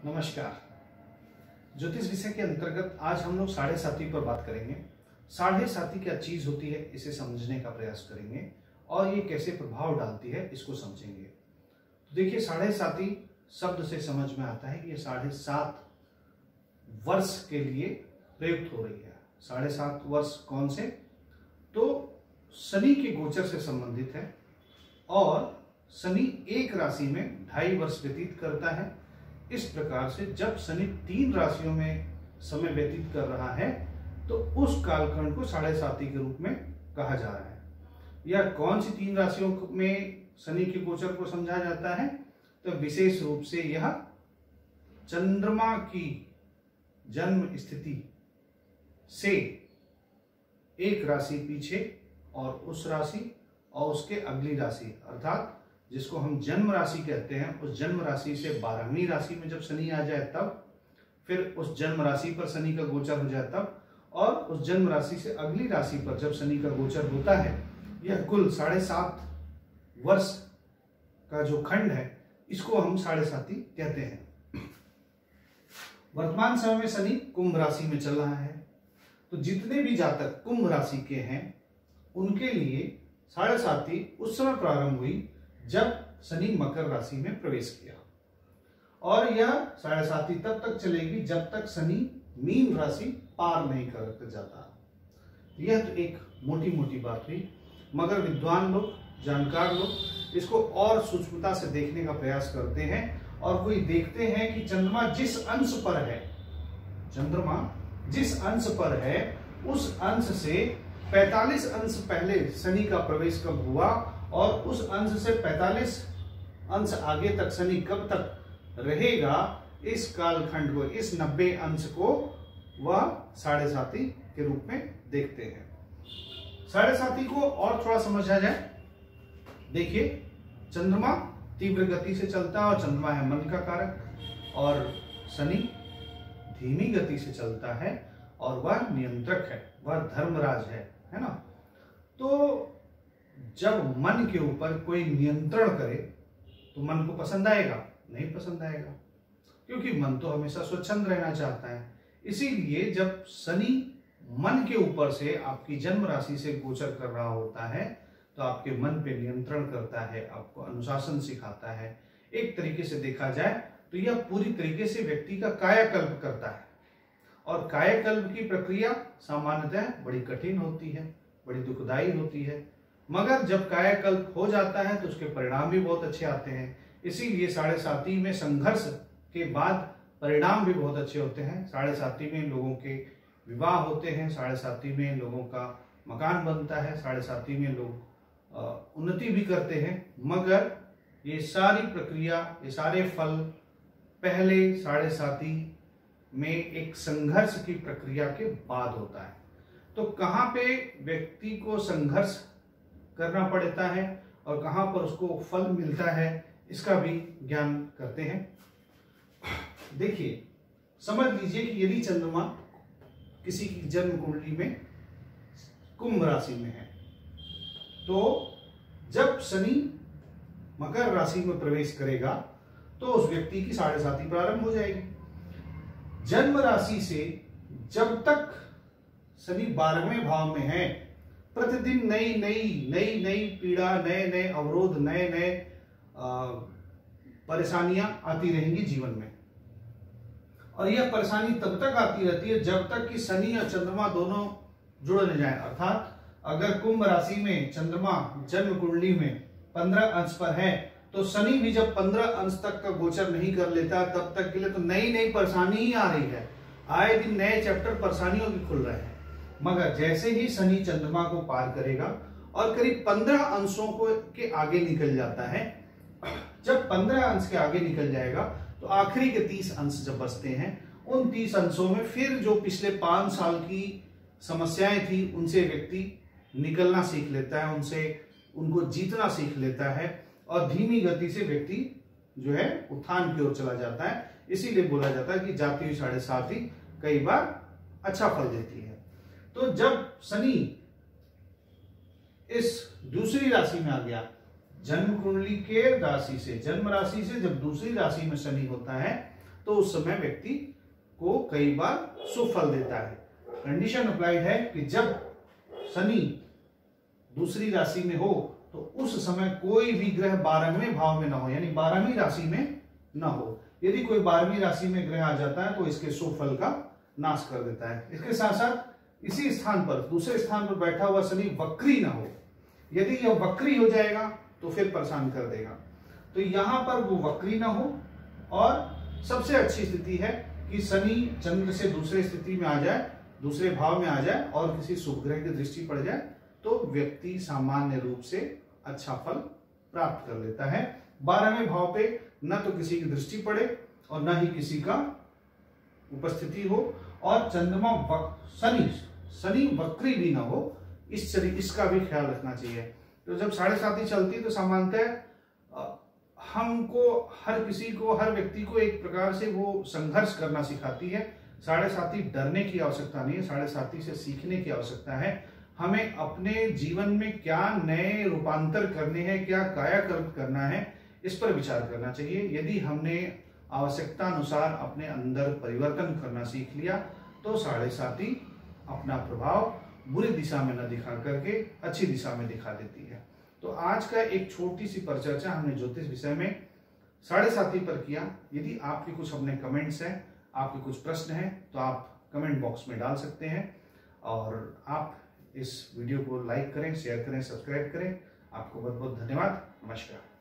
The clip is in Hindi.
नमस्कार। ज्योतिष विषय के अंतर्गत आज हम लोग साढ़े साती पर बात करेंगे। साढ़े साती क्या चीज होती है इसे समझने का प्रयास करेंगे और ये कैसे प्रभाव डालती है इसको समझेंगे। तो देखिए, साढ़े साती शब्द से समझ में आता है कि ये 7.5 वर्ष के लिए प्रयुक्त हो रही है। 7.5 वर्ष कौन से? तो शनि के गोचर से संबंधित है और शनि एक राशि में 2.5 वर्ष व्यतीत करता है। इस प्रकार से जब शनि 3 राशियों में समय व्यतीत कर रहा है तो उस कालखंड को साढ़े साती के रूप में कहा जा रहा है। यह कौन सी 3 राशियों में शनि के गोचर को समझा जाता है? तो विशेष रूप से यह चंद्रमा की जन्म स्थिति से एक राशि पीछे और उस राशि और उसके अगली राशि, अर्थात जिसको हम जन्म राशि कहते हैं, उस जन्म राशि से 12वीं राशि में जब शनि आ जाए तब, फिर उस जन्म राशि पर शनि का गोचर हो जाए तब, और उस जन्म राशि से अगली राशि पर जब शनि का गोचर होता है, यह कुल 7.5 वर्ष का जो खंड है इसको हम साढ़े साती कहते हैं। वर्तमान समय में शनि कुंभ राशि में चल रहा है, तो जितने भी जातक कुंभ राशि के हैं उनके लिए साढ़े साती उस समय प्रारंभ हुई जब शनि मकर राशि में प्रवेश किया, और यह साढ़े साती तब तक चलेगी जब तक शनि मीन राशि पार नहीं कर जाता। यह तो एक मोटी मोटी बात हुई, मगर विद्वान लोग, जानकार लोग इसको और सूक्ष्मता से देखने का प्रयास करते हैं और कोई देखते हैं कि चंद्रमा जिस अंश पर है उस अंश से 45 अंश पहले शनि का प्रवेश कब हुआ और उस अंश से 45 अंश आगे तक शनि कब तक रहेगा, इस कालखंड को, इस 90 अंश को वह साढ़े साती के रूप में देखते हैं। साढ़े साती को और थोड़ा समझा जाए। देखिए, चंद्रमा तीव्र गति से चलता है और चंद्रमा है मन का कारक, और शनि धीमी गति से चलता है और वह नियंत्रक है, वह धर्मराज है ना। तो जब मन के ऊपर कोई नियंत्रण करे तो मन को पसंद आएगा? नहीं पसंद आएगा, क्योंकि मन तो हमेशा स्वच्छंद रहना चाहता है। इसीलिए जब शनि मन के ऊपर से आपकी जन्म राशि से गोचर कर रहा होता है तो आपके मन पे नियंत्रण करता है, आपको अनुशासन सिखाता है। एक तरीके से देखा जाए तो यह पूरी तरीके से व्यक्ति का कायाकल्प करता है, और कायाकल्प की प्रक्रिया सामान्यतः बड़ी कठिन होती है, बड़ी दुखदायी होती है, मगर जब कायाकल्प हो जाता है तो उसके परिणाम भी बहुत अच्छे आते हैं। इसीलिए साढ़े साती में संघर्ष के बाद परिणाम भी बहुत अच्छे होते हैं। साढ़े साती में लोगों के विवाह होते हैं, साढ़े साती में लोगों का मकान बनता है, साढ़े साती में लोग उन्नति भी करते हैं, मगर ये सारी प्रक्रिया, ये सारे फल पहले साढ़े साती में एक संघर्ष की प्रक्रिया के बाद होता है। तो कहाँ पे व्यक्ति को संघर्ष करना पड़ता है और कहां पर उसको फल मिलता है, इसका भी ज्ञान करते हैं। देखिए, समझ लीजिए कि यदि चंद्रमा किसी की जन्म कुंडली में कुंभ राशि में है, तो जब शनि मकर राशि में प्रवेश करेगा तो उस व्यक्ति की साढ़े साती प्रारंभ हो जाएगी। जन्म राशि से जब तक शनि 12वें भाव में है, प्रतिदिन नई पीड़ा, नए अवरोध, नए परेशानियां आती रहेंगी जीवन में। और यह परेशानी तब तक आती रहती है जब तक कि शनि और चंद्रमा दोनों जुड़ न जाए। अर्थात अगर कुंभ राशि में चंद्रमा जन्म कुंडली में 15 अंश पर है तो शनि भी जब 15 अंश तक का गोचर नहीं कर लेता तब तक के लिए तो नई परेशानी ही आ रही है। आए दिन नए चैप्टर परेशानियों के खुल रहे हैं। मगर जैसे ही शनि चंद्रमा को पार करेगा और करीब 15 अंशों के आगे निकल जाता है, जब 15 अंश के आगे निकल जाएगा तो आखिरी के 30 अंश जब बचते हैं, उन 30 अंशों में फिर जो पिछले 5 साल की समस्याएं थी उनसे व्यक्ति निकलना सीख लेता है, उनको जीतना सीख लेता है, और धीमी गति से व्यक्ति जो है उत्थान की ओर चला जाता है। इसीलिए बोला जाता है कि जाती हुई साढ़े साती कई बार अच्छा फल देती है। तो जब शनि इस दूसरी राशि में आ गया, जन्म कुंडली के राशि से, जन्म राशि से जब दूसरी राशि में शनि होता है तो उस समय व्यक्ति को कई बार शुभ फल देता है। कंडीशन अप्लाइड है कि जब शनि दूसरी राशि में हो तो उस समय कोई भी ग्रह 12वें भाव में ना हो, यानी 12वीं राशि में ना हो। यदि कोई 12वीं राशि में ग्रह आ जाता है तो इसके शुभ फल का नाश कर देता है। इसके साथ साथ इसी स्थान पर, दूसरे स्थान पर बैठा हुआ शनि वक्री ना हो। यदि यह वक्री हो जाएगा तो फिर परेशान कर देगा। तो यहां पर वो वक्री ना हो, और सबसे अच्छी स्थिति है कि शनि चंद्र से दूसरे स्थिति में आ जाए, दूसरे भाव में आ जाए और किसी शुभ ग्रह की दृष्टि पड़ जाए तो व्यक्ति सामान्य रूप से अच्छा फल प्राप्त कर लेता है। 12वें भाव पे न तो किसी की दृष्टि पड़े और न ही किसी का उपस्थिति हो, और चंद्रमा शनि वक्री भी ना हो, इसका भी ख्याल रखना चाहिए। तो जब 7.5 चलती तो सामान्यतः हमको, हर किसी को, हर व्यक्ति को एक प्रकार से वो संघर्ष करना सिखाती है। 7.5 डरने की आवश्यकता नहीं है, 7.5 से सीखने की आवश्यकता है। हमें अपने जीवन में क्या नए रूपांतर करने हैं, क्या कायाकल्प करना है, इस पर विचार करना चाहिए। यदि हमने आवश्यकता अनुसार अपने अंदर परिवर्तन करना सीख लिया तो 7.5 अपना प्रभाव बुरी दिशा में न दिखा करके अच्छी दिशा में दिखा देती है। तो आज का एक छोटी सी परिचर्चा हमने ज्योतिष विषय में 7.5 पर किया। यदि आपके कुछ अपने कमेंट्स हैं, आपके कुछ प्रश्न हैं, तो आप कमेंट बॉक्स में डाल सकते हैं, और आप इस वीडियो को लाइक करें, शेयर करें, सब्सक्राइब करें। आपको बहुत बहुत धन्यवाद। नमस्कार।